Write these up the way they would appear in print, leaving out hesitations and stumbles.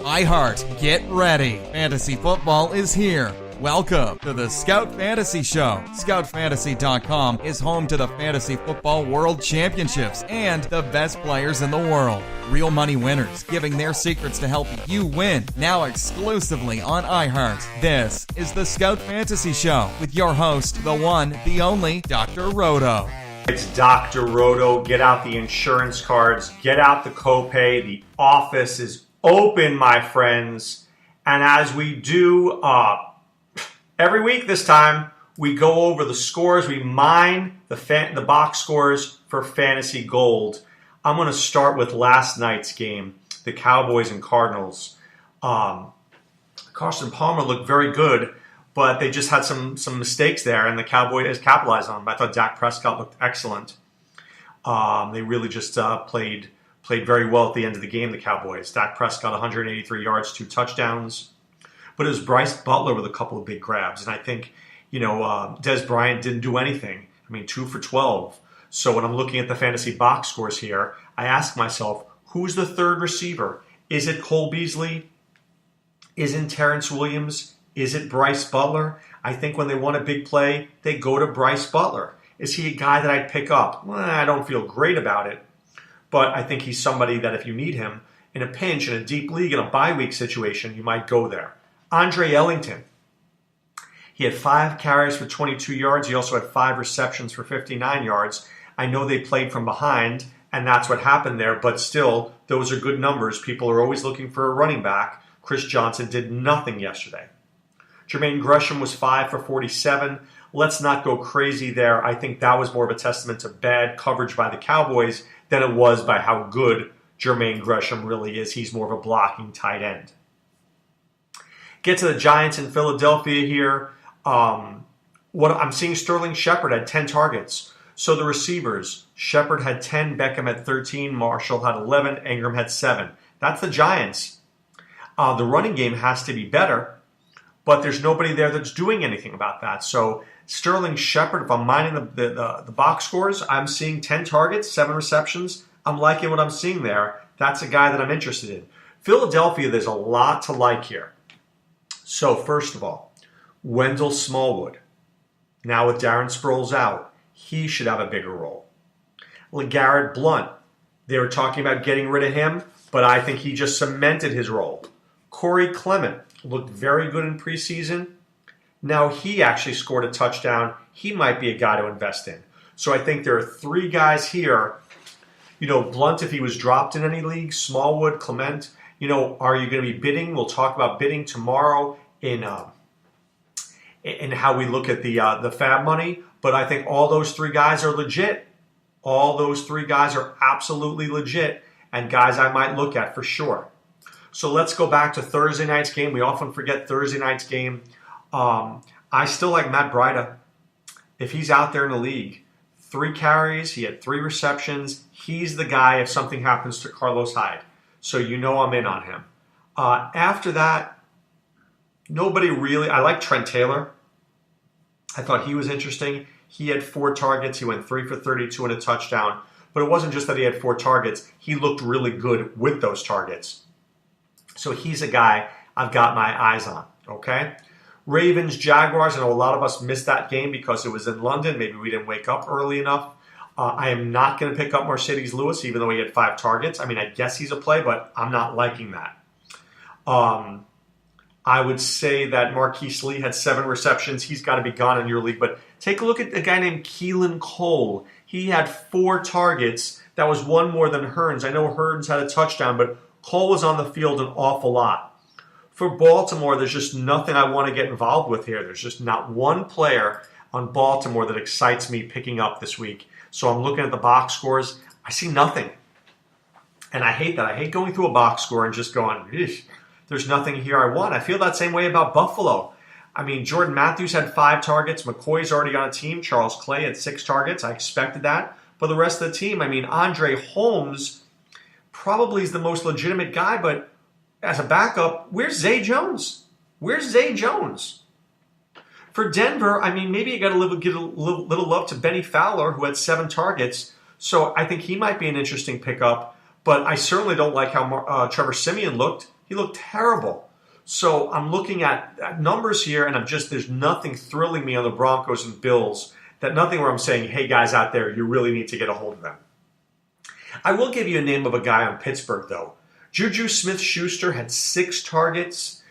iHeart, get ready. Fantasy football is here. Welcome to the Scout Fantasy Show. ScoutFantasy.com is home to the Fantasy Football World Championships and the best players in the world. Real money winners giving their secrets to help you win. Now exclusively on iHeart. This is the Scout Fantasy Show with your host, the one, the only, Dr. Roto. It's Dr. Roto. Get out the insurance cards. Get out the copay. The office is open, my friends. And as we do every week this time, we go over the scores. We mine the box scores for fantasy gold. I'm going to start with last night's game, the Cowboys and Cardinals. Carson Palmer looked very good, but they just had some mistakes there, and the Cowboys capitalized on them. I thought Dak Prescott looked excellent. They really just played very well at the end of the game, the Cowboys. Dak Prescott, 183 yards, 2 touchdowns. But it was Bryce Butler with a couple of big grabs. And I think, Des Bryant didn't do anything. 2 for 12. So when I'm looking at the fantasy box scores here, I ask myself, who's the third receiver? Is it Cole Beasley? Is it Terrence Williams? Is it Bryce Butler? I think when they want a big play, they go to Bryce Butler. Is he a guy that I'd pick up? Well, I don't feel great about it. But I think he's somebody that if you need him in a pinch, in a deep league, in a bye week situation, you might go there. Andre Ellington. He had 5 carries for 22 yards. He also had 5 receptions for 59 yards. I know they played from behind, and that's what happened there. But still, those are good numbers. People are always looking for a running back. Chris Johnson did nothing yesterday. Jermaine Gresham was 5 for 47. Let's not go crazy there. I think that was more of a testament to bad coverage by the Cowboys than it was by how good Jermaine Gresham really is. He's more of a blocking tight end. Get to the Giants in Philadelphia here. What I'm seeing, Sterling Shepard had 10 targets. So the receivers, Shepard had 10, Beckham had 13, Marshall had 11, Ingram had 7. That's the Giants. The running game has to be better, but there's nobody there that's doing anything about that. So Sterling Shepard, if I'm mining the box scores, I'm seeing 10 targets, 7 receptions. I'm liking what I'm seeing there. That's a guy that I'm interested in. Philadelphia, there's a lot to like here. So first of all, Wendell Smallwood. Now with Darren Sproles out, he should have a bigger role. LeGarrette Blount, they were talking about getting rid of him, but I think he just cemented his role. Corey Clement looked very good in preseason. Now he actually scored a touchdown. He might be a guy to invest in. So I think there are 3 guys here. Blount, if he was dropped in any league, Smallwood, Clement, are you going to be bidding? We'll talk about bidding tomorrow in how we look at the fab money. But I think all those 3 guys are legit. All those 3 guys are absolutely legit and guys I might look at for sure. So let's go back to Thursday night's game. We often forget Thursday night's game. I still like Matt Breida. If he's out there in the league, 3 carries, he had 3 receptions. He's the guy if something happens to Carlos Hyde. So I'm in on him. After that, nobody really. I like Trent Taylor. I thought he was interesting. He had 4 targets. He went 3 for 32 and a touchdown. But it wasn't just that he had 4 targets. He looked really good with those targets. So he's a guy I've got my eyes on. Okay? Ravens, Jaguars. I know a lot of us missed that game because it was in London. Maybe we didn't wake up early enough. I am not going to pick up Mercedes Lewis, even though he had 5 targets. I guess he's a play, but I'm not liking that. I would say that Marquise Lee had 7 receptions. He's got to be gone in your league. But take a look at a guy named Keelan Cole. He had 4 targets. That was 1 more than Hearns. I know Hearns had a touchdown, but Cole was on the field an awful lot. For Baltimore, there's just nothing I want to get involved with here. There's just not one player on Baltimore that excites me picking up this week. So I'm looking at the box scores. I see nothing. And I hate that. I hate going through a box score and just going, there's nothing here I want. I feel that same way about Buffalo. Jordan Matthews had 5 targets. McCoy's already on a team. Charles Clay had 6 targets. I expected that. But the rest of the team, Andre Holmes probably is the most legitimate guy, but as a backup, where's Zay Jones? Where's Zay Jones? For Denver, maybe you got to give a little love to Benny Fowler, who had 7 targets. So I think he might be an interesting pickup. But I certainly don't like how Trevor Siemian looked. He looked terrible. So I'm looking at numbers here, and there's nothing thrilling me on the Broncos and Bills. Nothing where I'm saying, hey, guys out there, you really need to get a hold of them. I will give you a name of a guy on Pittsburgh, though. Juju Smith-Schuster had 6 targets.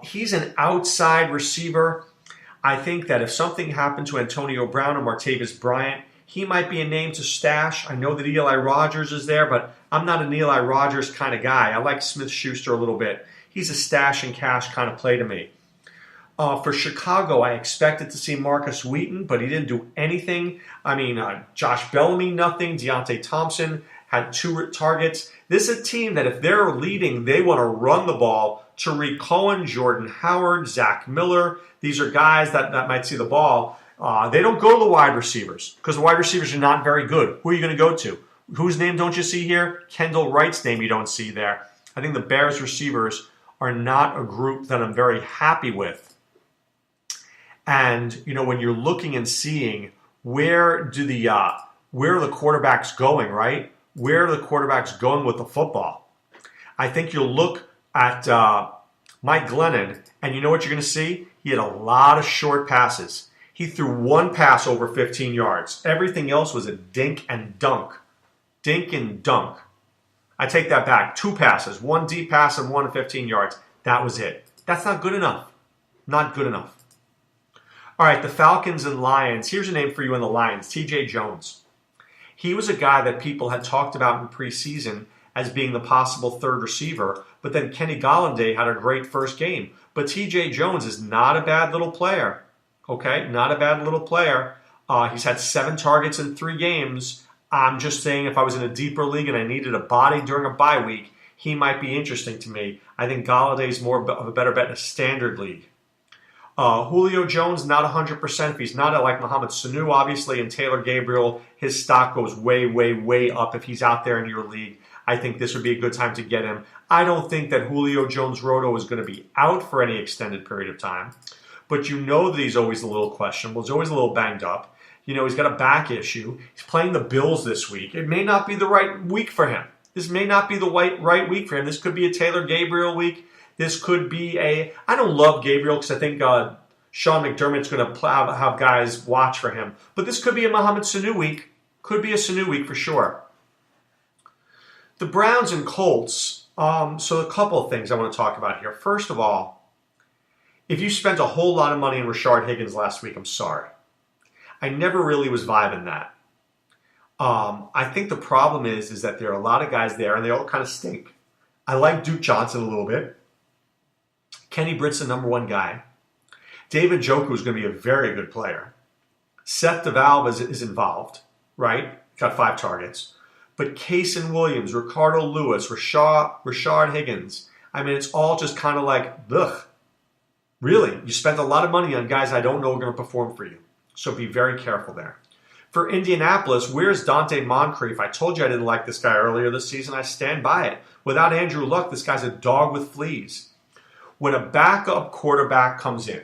He's an outside receiver. I think that if something happened to Antonio Brown or Martavis Bryant, he might be a name to stash. I know that Eli Rogers is there, but I'm not an Eli Rogers kind of guy. I like Smith-Schuster a little bit. He's a stash and cash kind of play to me. For Chicago, I expected to see Marcus Wheaton, but he didn't do anything. Josh Bellamy, nothing. Deontay Thompson had 2 targets. This is a team that if they're leading, they want to run the ball. Tariq Cohen, Jordan Howard, Zach Miller. These are guys that might see the ball. They don't go to the wide receivers because the wide receivers are not very good. Who are you going to go to? Whose name don't you see here? Kendall Wright's name you don't see there. I think the Bears receivers are not a group that I'm very happy with. And, when you're looking and seeing where are the quarterbacks going, right? Where are the quarterbacks going with the football? I think you'll look at Mike Glennon, and you know what you're going to see? He had a lot of short passes. He threw 1 pass over 15 yards. Everything else was a dink and dunk. Dink and dunk. I take that back. 2 passes, 1 deep pass and 1 at 15 yards. That was it. That's not good enough. Not good enough. All right, the Falcons and Lions. Here's a name for you in the Lions, T.J. Jones. He was a guy that people had talked about in preseason as being the possible 3rd receiver, but then Kenny Golladay had a great first game. But T.J. Jones is not a bad little player, okay? Not a bad little player. He's had 7 targets in 3 games. I'm just saying if I was in a deeper league and I needed a body during a bye week, he might be interesting to me. I think Galladay's more of a better bet in a standard league. Julio Jones, not 100%. If he's not like Mohamed Sanu, obviously, and Taylor Gabriel, his stock goes way, way, way up if he's out there in your league. I think this would be a good time to get him. I don't think that Julio Jones Roto is going to be out for any extended period of time. But you know that he's always a little questionable. He's always a little banged up. He's got a back issue. He's playing the Bills this week. It may not be the right week for him. This may not be the right week for him. This could be a Taylor Gabriel week. This could be I don't love Gabriel because I think Sean McDermott's going to have guys watch for him. But this could be a Mohamed Sanu week. Could be a Sanu week for sure. The Browns and Colts. So a couple of things I want to talk about here. First of all, if you spent a whole lot of money on Rashard Higgins last week, I'm sorry. I never really was vibing that. I think the problem is that there are a lot of guys there, and they all kind of stink. I like Duke Johnson a little bit. Kenny Britt's the number 1 guy. David Njoku is going to be a very good player. Seth DeValve is involved, right? Got 5 targets. But Kaysen Williams, Ricardo Lewis, Rashard Higgins. It's all just kind of like, ugh. Really, you spent a lot of money on guys I don't know are going to perform for you. So be very careful there. For Indianapolis, where's Dante Moncrief? I told you I didn't like this guy earlier this season. I stand by it. Without Andrew Luck, this guy's a dog with fleas. When a backup quarterback comes in,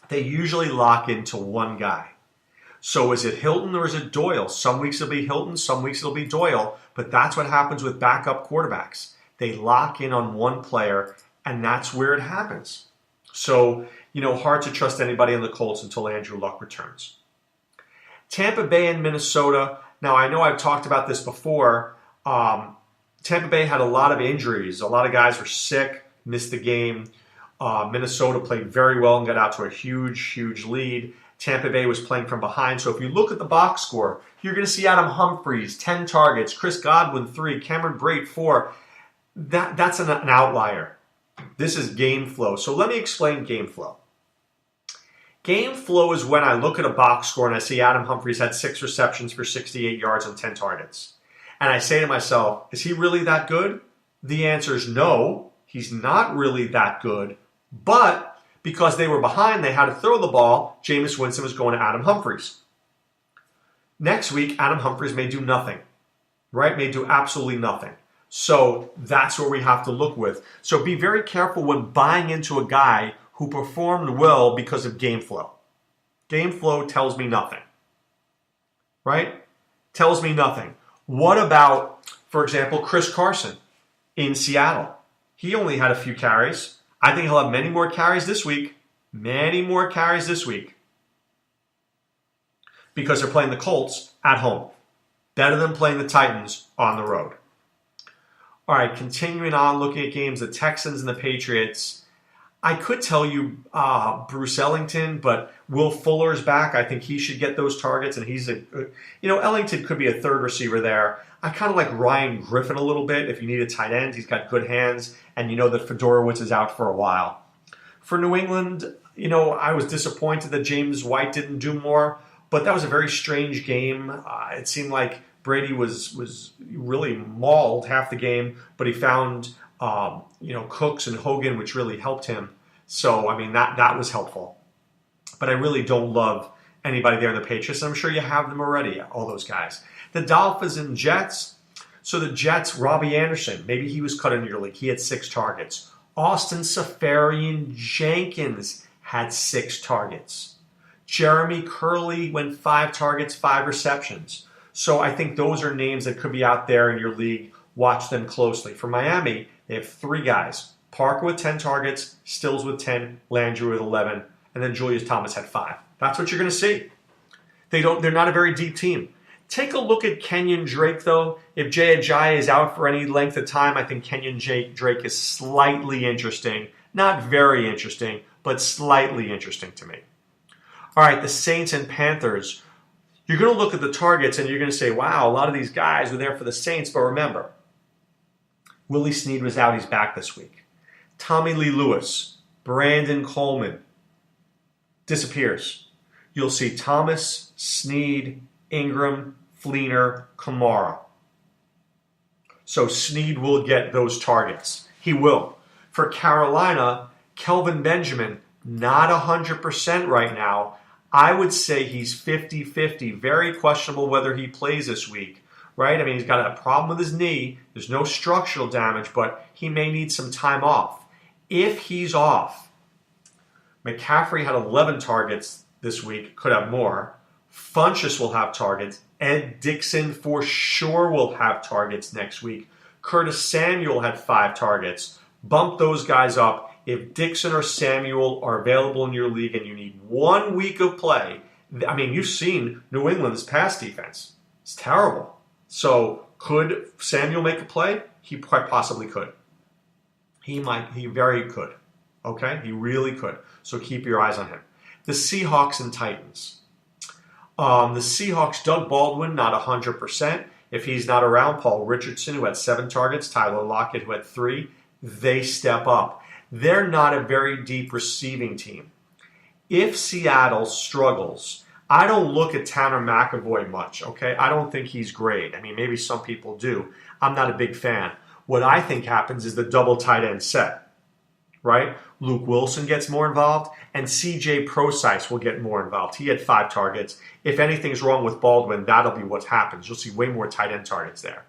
they usually lock into 1 guy. So is it Hilton or is it Doyle? Some weeks it'll be Hilton, some weeks it'll be Doyle, but that's what happens with backup quarterbacks. They lock in on 1 player, and that's where it happens. So, hard to trust anybody in the Colts until Andrew Luck returns. Tampa Bay and Minnesota. Now, I know I've talked about this before. Tampa Bay had a lot of injuries. A lot of guys were sick. Missed the game. Minnesota played very well and got out to a huge, huge lead. Tampa Bay was playing from behind. So if you look at the box score, you're going to see Adam Humphries, 10 targets, Chris Godwin, 3, Cameron Brate, 4. That's an outlier. This is game flow. So let me explain game flow. Game flow is when I look at a box score and I see Adam Humphries had 6 receptions for 68 yards on 10 targets. And I say to myself, is he really that good? The answer is no. He's not really that good, but because they were behind, they had to throw the ball. Jameis Winston was going to Adam Humphries. Next week, Adam Humphries may do nothing, right? May do absolutely nothing. So that's what we have to look with. So be very careful when buying into a guy who performed well because of game flow. Game flow tells me nothing, right? Tells me nothing. What about For example, Chris Carson in Seattle. He only had a few carries. I think he'll have many more carries this week. Many more carries this week. Because they're playing the Colts at home. Better than playing the Titans on the road. All right, continuing on, looking at games, the Texans and the Patriots. I could tell you Bruce Ellington, but Will Fuller's back. I think he should get those targets, and Ellington could be a third receiver there. I kind of like Ryan Griffin a little bit. If you need a tight end, he's got good hands, and you know that Fedorowicz is out for a while. For New England, I was disappointed that James White didn't do more, but that was a very strange game. It seemed like Brady was really mauled half the game, but he found Cooks and Hogan, which really helped him. So, that was helpful. But I really don't love anybody there in the Patriots. I'm sure you have them already, all those guys. The Dolphins and Jets. So the Jets, Robbie Anderson, maybe he was cut into your league. He had 6 targets. Austin Seferian-Jenkins had 6 targets. Jeremy Curley went 5 targets, 5 receptions. So I think those are names that could be out there in your league. Watch them closely. For Miami, they have 3 guys. Parker with 10 targets, Stills with 10, Landry with 11, and then Julius Thomas had 5. That's what you're going to see. They're not a very deep team. Take a look at Kenyan Drake, though. If Jay Ajayi is out for any length of time, I think Kenyan Drake is slightly interesting. Not very interesting, but slightly interesting to me. All right, the Saints and Panthers. You're going to look at the targets and you're going to say, wow, a lot of these guys were there for the Saints. But remember, Willie Snead was out. He's back this week. Tommy Lee Lewis, Brandon Coleman disappears. You'll see Thomas, Snead, Ingram, Fleener, Kamara. So Snead will get those targets. He will. For Carolina, Kelvin Benjamin, not 100% right now. I would say he's 50-50. Very questionable whether he plays this week, right? He's got a problem with his knee. There's no structural damage, but he may need some time off. If he's off, McCaffrey had 11 targets this week, could have more. Funchess will have targets. Ed Dixon for sure will have targets next week. Curtis Samuel had 5 targets. Bump those guys up. If Dixon or Samuel are available in your league and you need 1 week of play, you've seen New England's pass defense. It's terrible. So could Samuel make a play? He quite possibly could. He very could. Okay? He really could. So keep your eyes on him. The Seahawks and Titans. The Seahawks, Doug Baldwin, not 100%. If he's not around, Paul Richardson, who had 7 targets, Tyler Lockett, who had 3, they step up. They're not a very deep receiving team. If Seattle struggles, I don't look at Tanner McAvoy much, okay? I don't think he's great. Maybe some people do. I'm not a big fan. What I think happens is the double tight end set, right? Luke Wilson gets more involved, and C.J. Prosise will get more involved. He had 5 targets. If anything's wrong with Baldwin, that'll be what happens. You'll see way more tight end targets there.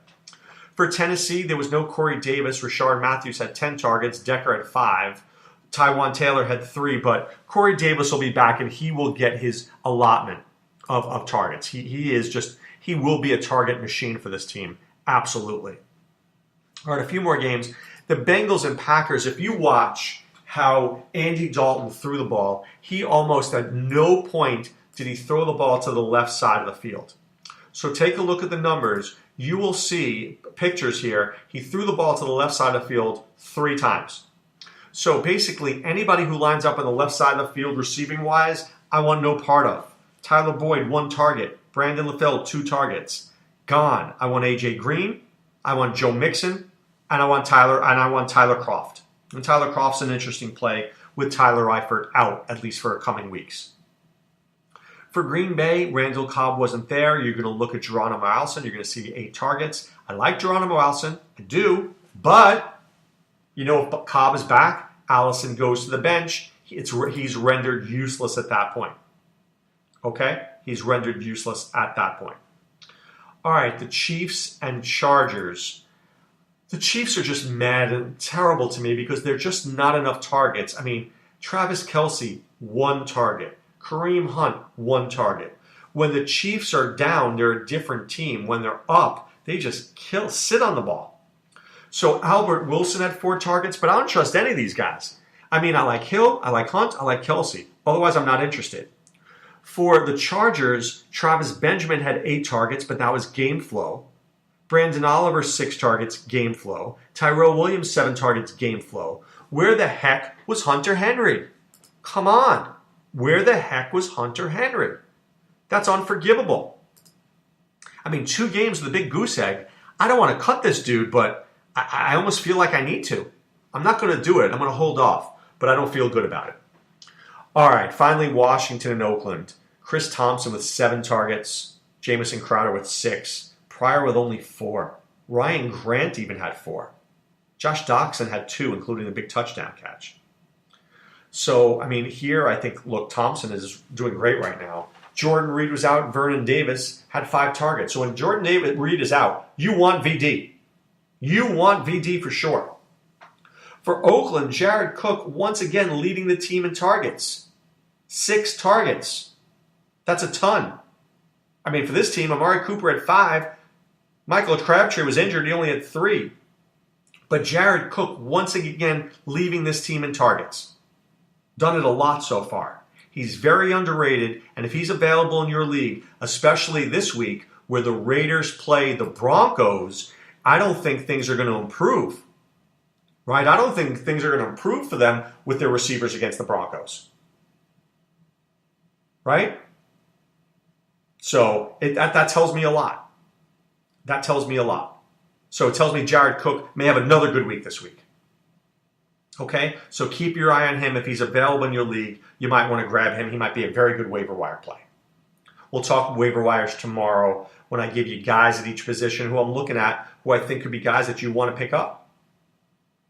For Tennessee, there was no Corey Davis. Rashard Matthews had 10 targets. Decker had 5. Tywan Taylor had 3. But Corey Davis will be back, and he will get his allotment of targets. He will be a target machine for this team. Absolutely. All right, a few more games. The Bengals and Packers, if you watch how Andy Dalton threw the ball, he almost at no point did he throw the ball to the left side of the field. So take a look at the numbers. You will see pictures here. He threw the ball to the left side of the field 3 times. So basically, anybody who lines up on the left side of the field receiving-wise, I want no part of. Tyler Boyd, 1 target. Brandon LaFell, 2 targets. Gone. I want A.J. Green. I want Joe Mixon. And I want Tyler Kroft. And Tyler Kroft's an interesting play with Tyler Eifert out, at least for coming weeks. For Green Bay, Randall Cobb wasn't there. You're going to look at Geronimo Allison. You're going to see 8 targets. I like Geronimo Allison. I do. But, if Cobb is back, Allison goes to the bench. He's rendered useless at that point. Okay? He's rendered useless at that point. All right, the Chiefs and Chargers. The Chiefs are just mad and terrible to me because they're just not enough targets. Travis Kelce, 1 target. Kareem Hunt, 1 target. When the Chiefs are down, they're a different team. When they're up, They just sit on the ball. So Albert Wilson had 4 targets, but I don't trust any of these guys. I mean, I like Hill, I like Hunt, I like Kelsey. Otherwise, I'm not interested. For the Chargers, Travis Benjamin had 8 targets, but that was game flow. Brandon Oliver, 6 targets, game flow. Tyrell Williams, 7 targets, game flow. Where the heck was Hunter Henry? Come on. Where the heck was Hunter Henry? That's unforgivable. I mean, 2 games with a big goose egg. I don't want to cut this dude, but I almost feel like I need to. I'm not going to do it. I'm going to hold off, but I don't feel good about it. All right, finally, Washington and Oakland. Chris Thompson with 7 targets. Jamison Crowder with 6. Pryor with only 4. Ryan Grant even had 4. Josh Doxson had 2, including the big touchdown catch. So, I mean, here I think, look, Thompson is doing great right now. Jordan Reed was out. Vernon Davis had 5 targets. So when Jordan Reed is out, you want VD. You want VD for sure. For Oakland, Jared Cook once again leading the team in targets. 6 targets. That's a ton. I mean, for this team, Amari Cooper had 5. Michael Crabtree was injured. He only had 3. But Jared Cook once again leading this team in targets. Done it a lot so far. He's very underrated, and if he's available in your league, especially this week where the Raiders play the Broncos, I don't think things are going to improve. Right? I don't think things are going to improve for them with their receivers against the Broncos. Right? So that tells me a lot. That tells me a lot. So it tells me Jared Cook may have another good week this week. Okay? So keep your eye on him. If he's available in your league, you might want to grab him. He might be a very good waiver wire play. We'll talk waiver wires tomorrow when I give you guys at each position who I'm looking at, who I think could be guys that you want to pick up.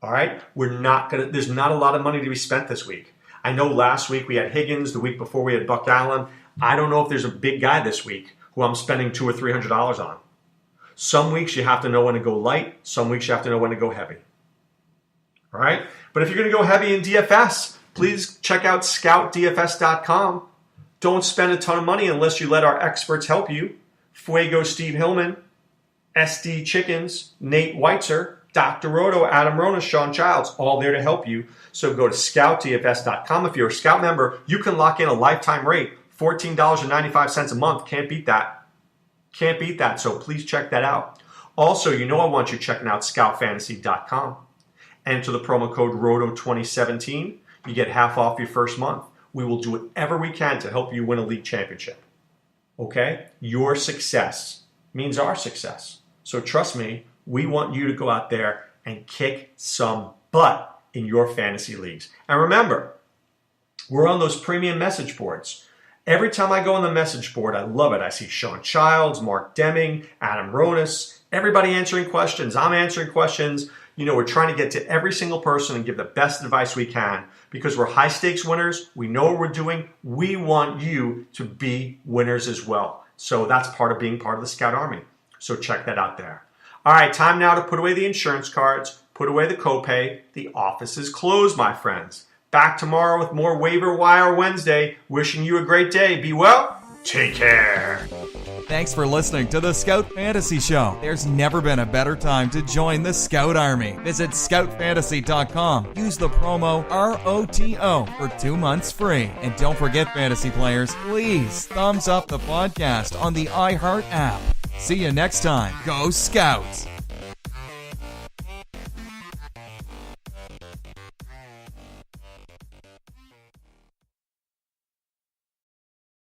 All right? There's not a lot of money to be spent this week. I know last week we had Higgins. The week before we had Buck Allen. I don't know if there's a big guy this week who I'm spending $200 or $300 on. Some weeks you have to know when to go light. Some weeks you have to know when to go heavy. All right? But if you're going to go heavy in DFS, please check out scoutdfs.com. Don't spend a ton of money unless you let our experts help you. Fuego Steve Hillman, SD Chickens, Nate Weitzer, Dr. Roto, Adam Rona, Sean Childs, all there to help you. So go to scoutdfs.com. If you're a Scout member, you can lock in a lifetime rate, $14.95 a month. Can't beat that. Can't beat that. So please check that out. Also, I want you checking out scoutfantasy.com. Enter the promo code ROTO2017. You get half off your first month. We will do whatever we can to help you win a league championship. Okay? Your success means our success. So trust me, we want you to go out there and kick some butt in your fantasy leagues. And remember, we're on those premium message boards. Every time I go on the message board, I love it. I see Sean Childs, Mark Deming, Adam Ronis, everybody answering questions. I'm answering questions. We're trying to get to every single person and give the best advice we can because we're high stakes winners. We know what we're doing. We want you to be winners as well. So that's part of being part of the Scout Army. So check that out there. All right, time now to put away the insurance cards, put away the copay. The office is closed, my friends. Back tomorrow with more Waiver Wire Wednesday. Wishing you a great day. Be well. Take care. Thanks for listening to the Scout Fantasy Show. There's never been a better time to join the Scout Army. Visit scoutfantasy.com. Use the promo ROTO for 2 months free. And don't forget, fantasy players, please thumbs up the podcast on the iHeart app. See you next time. Go Scouts!